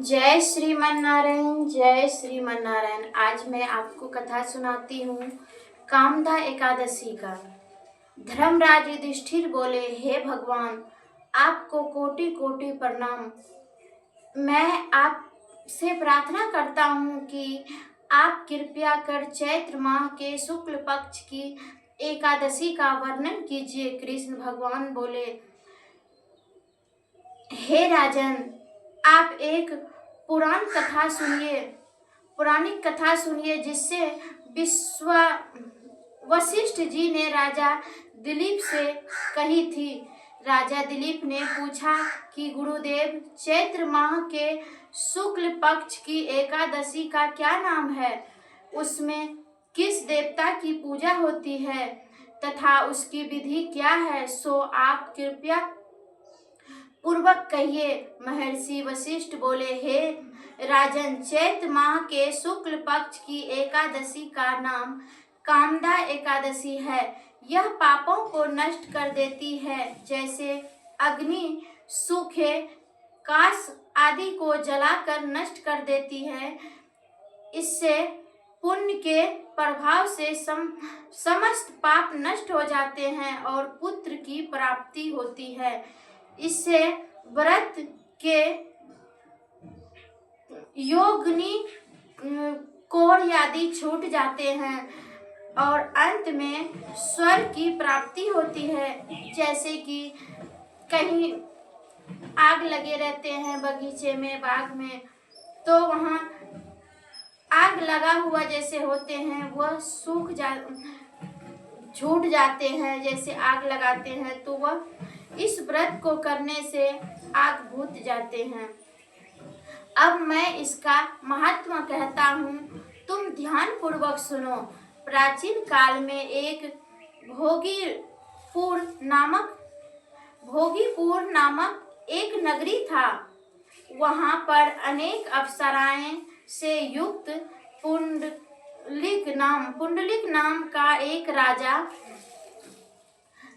जय श्रीमन्नारायण, जय श्रीमन्नारायण। आज मैं आपको कथा सुनाती हूँ कामदा एकादशी का। धर्मराज युधिष्ठिर बोले, हे भगवान, आपको कोटि कोटि प्रणाम। मैं आपसे प्रार्थना करता हूँ कि आप कृपया कर चैत्र माह के शुक्ल पक्ष की एकादशी का वर्णन कीजिए। कृष्ण भगवान बोले, हे राजन, आप एक पौराणिक कथा सुनिए जिससे वशिष्ठ जी ने राजा दिलीप से कही थी। राजा दिलीप ने पूछा कि गुरुदेव, चैत्र माह के शुक्ल पक्ष की एकादशी का क्या नाम है? उसमें किस देवता की पूजा होती है तथा उसकी विधि क्या है? सो आप कृपया पूर्वक कहिए। महर्षि वशिष्ठ बोले, हे राजन, चैत्र माह के शुक्ल पक्ष की एकादशी का नाम कामदा एकादशी है। यह पापों को नष्ट कर देती है, जैसे अग्नि सूखे काष्ठ आदि को जलाकर नष्ट कर देती है। इससे पुण्य के प्रभाव से समस्त पाप नष्ट हो जाते हैं और पुत्र की प्राप्ति होती है। इससे व्रत के योगिनी कोढ़ आदि छूट जाते हैं और अंत में स्वर्ग की प्राप्ति होती है। जैसे कि कहीं आग लगे रहते हैं बगीचे में, बाग में, तो वहाँ आग लगा हुआ जैसे होते हैं वह छूट जाते हैं। जैसे आग लगाते हैं तो वह इस व्रत को करने से आग बुझ जाते हैं। अब मैं इसका महात्मा कहता हूँ, तुम ध्यान पूर्वक सुनो। प्राचीन काल में एक भोगीपुर नामक एक नगरी था। वहाँ पर अनेक अप्सराएं से युक्त पुंडलिक नाम का एक राजा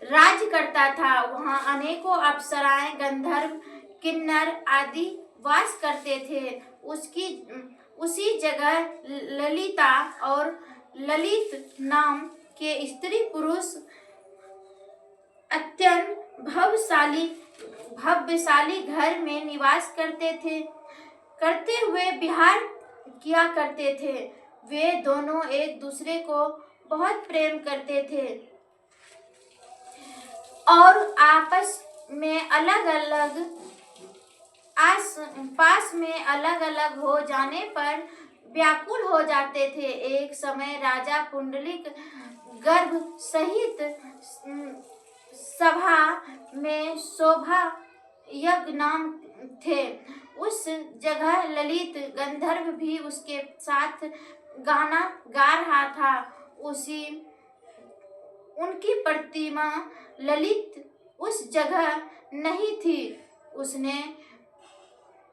राज करता था। वहाँ अनेकों अप्सराएं, गंधर्व, किन्नर आदि वास करते थे। उसी जगह ललिता और ललित नाम के स्त्री पुरुष अत्यंत भव्यशाली घर में निवास करते हुए विहार किया करते थे। वे दोनों एक दूसरे को बहुत प्रेम करते थे और पास में अलग अलग हो जाने पर व्याकुल हो जाते थे। एक समय राजा पुंडलिक गर्भ सहित सभा में शोभा यज्ञ नाम थे। उस जगह ललित गंधर्व भी उसके साथ गाना गा रहा था। उनकी प्रतिमा ललित उस जगह नहीं थी।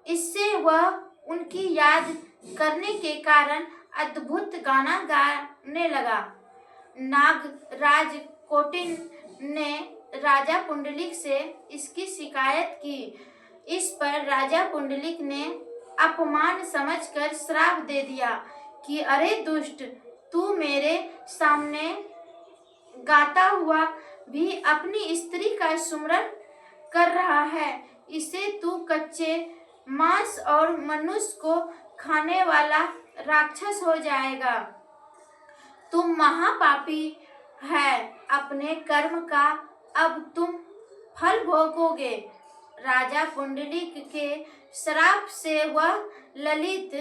इससे वह उनकी याद करने के कारण अद्भुत गाना गाने लगा। नागराज कोटिन ने राजा पुंडलिक से इसकी शिकायत की। इस पर राजा पुंडलिक ने अपमान समझकर श्राप दे दिया कि अरे दुष्ट, तू मेरे सामने गाता हुआ भी अपनी स्त्री का सुमरन कर रहा है। इसे तू कच्चे मांस और मनुष्य को खाने वाला राक्षस हो जाएगा। तुम महापापी है, अपने कर्म का अब तुम फल भोगोगे। राजा पुंडलिक के श्राप से वह ललित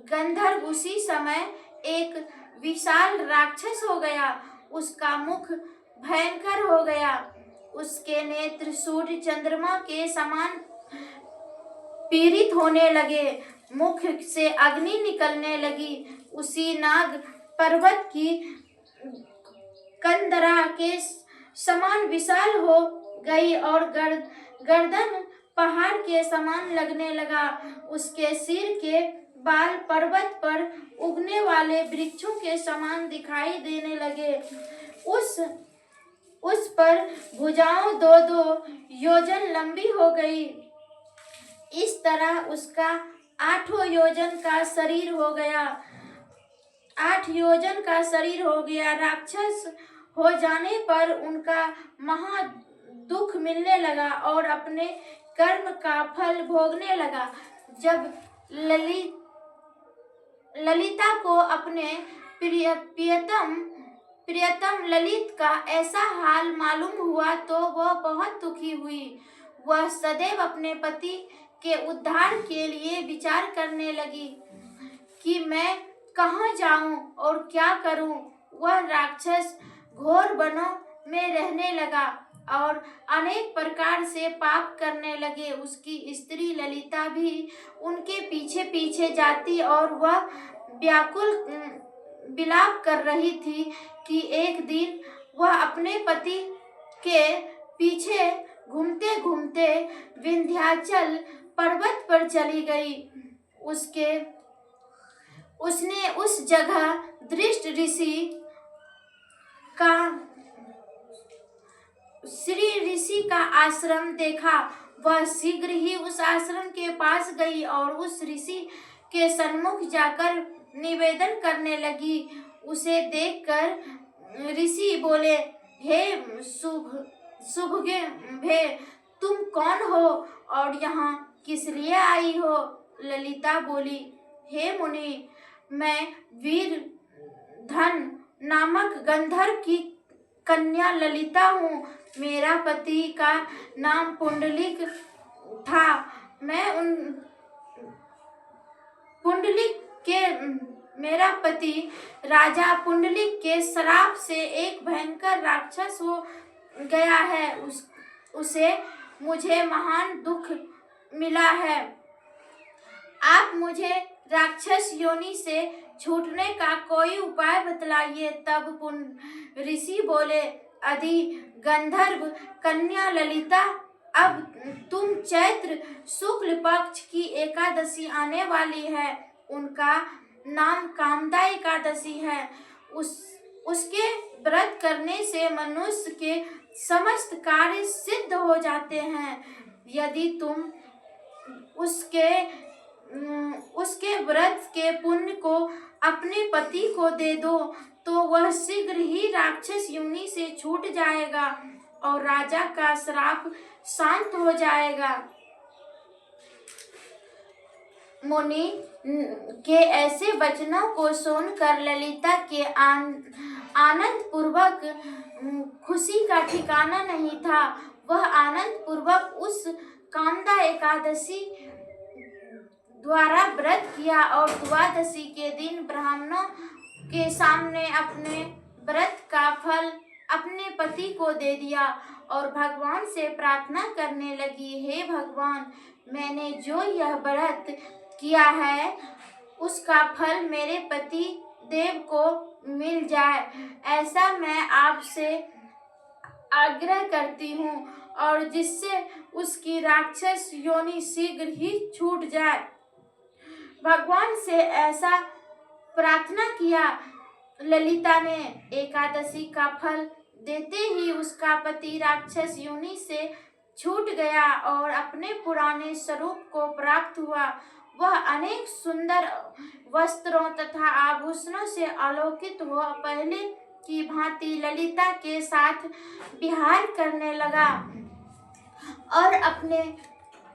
गंधर्व उसी समय एक विशाल राक्षस हो गया। उसका मुख भयंकर हो गया, उसके नेत्र सूर्य चंद्रमा के समान पीड़ित होने लगे, मुख से अग्नि निकलने लगी। उसी नाग पर्वत की कंदरा के समान विशाल हो गई और गर्दन पहाड़ के समान लगने लगा। उसके सिर के बाल पर्वत पर उगने वाले वृक्षों के समान दिखाई देने लगे। उस पर भुजाओं 2-2 योजन लंबी हो गई। इस तरह उसका 8 योजन का शरीर हो गया। 8 योजन का शरीर हो गया। राक्षस हो जाने पर उनका महा दुख मिलने लगा और अपने कर्म का फल भोगने लगा। जब ललिता को अपने प्रियतम ललित का ऐसा हाल मालूम हुआ तो वह बहुत दुखी हुई। वह सदैव अपने पति के उद्धार के लिए विचार करने लगी कि मैं कहाँ जाऊं और क्या करूं। वह राक्षस घोर वनों में रहने लगा और अनेक प्रकार से पाप करने लगे। उसकी स्त्री ललिता भी उनके पीछे पीछे जाती और वह व्याकुल विलाप कर रही थी कि एक दिन वह अपने पति के पीछे घूमते घूमते विंध्याचल पर्वत पर चली गई। उसने उस जगह दृष्ट ऋषि का आश्रम देखा। वह शीघ्र ही उस आश्रम के पास गई और उस ऋषि के सन्मुख जाकर निवेदन करने लगी। उसे देखकर ऋषि बोले, हे शुभगे, तुम कौन हो और यहाँ किस लिए आई हो? ललिता बोली, हे मुनि, मैं वीरधन नामक गंधर्व की कन्या ललिता हूँ। मेरा पति का नाम पुंडलिक था। मेरा पति राजा पुंडलिक के श्राप से एक भयंकर राक्षस हो गया है। उसे मुझे महान दुख मिला है। आप मुझे राक्षस योनि से छूटने का कोई उपाय बतलाइए। तब ऋषि बोले, अधि गंधर्व कन्या ललिता, अब तुम चैत्र शुक्ल पक्ष की एकादशी आने वाली है। उनका नाम कामदा एकादशी है। उसके व्रत करने से मनुष्य के समस्त कार्य सिद्ध हो जाते हैं। यदि तुम उसके व्रत के पुण्य को अपने पति को दे दो तो वह शीघ्र ही राक्षस योनि से छूट जाएगा और राजा का श्राप शांत हो जाएगा। मुनि के ऐसे वचनों को सुनकर ललिता के आनंद पूर्वक खुशी का ठिकाना नहीं था। वह आनंद पूर्वक उस कामदा एकादशी द्वारा व्रत किया और द्वादशी के दिन ब्राह्मणों के सामने अपने व्रत का फल अपने पति को दे दिया और भगवान से प्रार्थना करने लगी, हे भगवान, मैंने जो यह व्रत किया है उसका फल मेरे पति देव को मिल जाए, ऐसा मैं आपसे आग्रह करती हूँ, और जिससे उसकी राक्षस योनि शीघ्र ही छूट जाए। भगवान से ऐसा प्रार्थना किया। ललिता ने एकादशी का फल देते ही उसका पति राक्षस योनि से छूट गया और अपने पुराने स्वरूप को प्राप्त हुआ। वह अनेक सुंदर वस्त्रों तथा आभूषणों से आलोकित हुआ पहले की भांति ललिता के साथ विहार करने लगा और अपने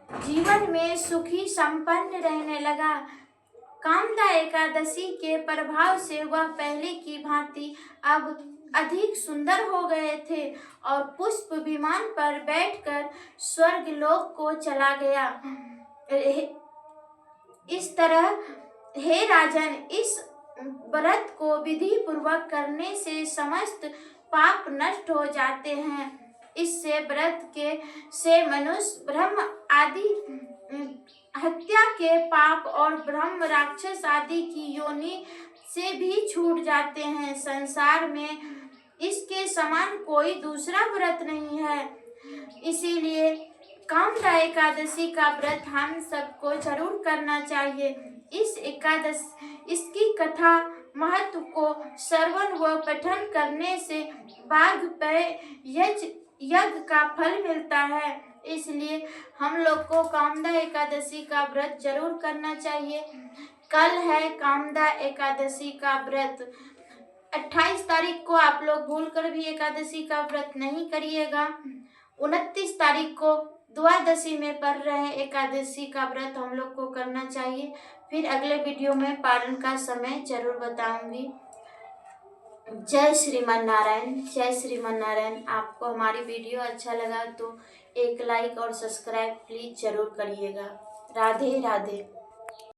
जीवन में सुखी संपन्न रहने लगा। कामदा एकादशी के प्रभाव से वह पहले की भांति अब अधिक सुंदर हो गए थे और पुष्प विमान पर बैठकर स्वर्ग लोक को चला गया। इस तरह हे राजन, इस व्रत को विधि पूर्वक करने से समस्त पाप नष्ट हो जाते हैं। इससे व्रत से मनुष्य ब्रह्म आदि हत्या के पाप और ब्रह्म राक्षस आदि की योनि से भी छूट जाते हैं। संसार में इसके समान कोई दूसरा व्रत नहीं है। इसीलिए कामदा एकादशी का व्रत हम सबको जरूर करना चाहिए। इसकी कथा महत्व को श्रवण व पठन करने से बाघ पे यज्ञ का फल मिलता है। इसलिए हम लोग को कामदा एकादशी का व्रत जरूर करना चाहिए। कल है कामदा एकादशी का व्रत। 28 तारीख को आप लोग भूलकर भी एकादशी का व्रत नहीं करिएगा। 29 तारीख को द्वादशी में पड़ रहे एकादशी का व्रत हम लोग को करना चाहिए। फिर अगले वीडियो में पारण का समय जरूर बताऊंगी। जय श्रीमन नारायण, जय श्रीमन नारायण। आपको हमारी वीडियो अच्छा लगा तो एक लाइक और सब्सक्राइब प्लीज जरूर करिएगा। राधे राधे।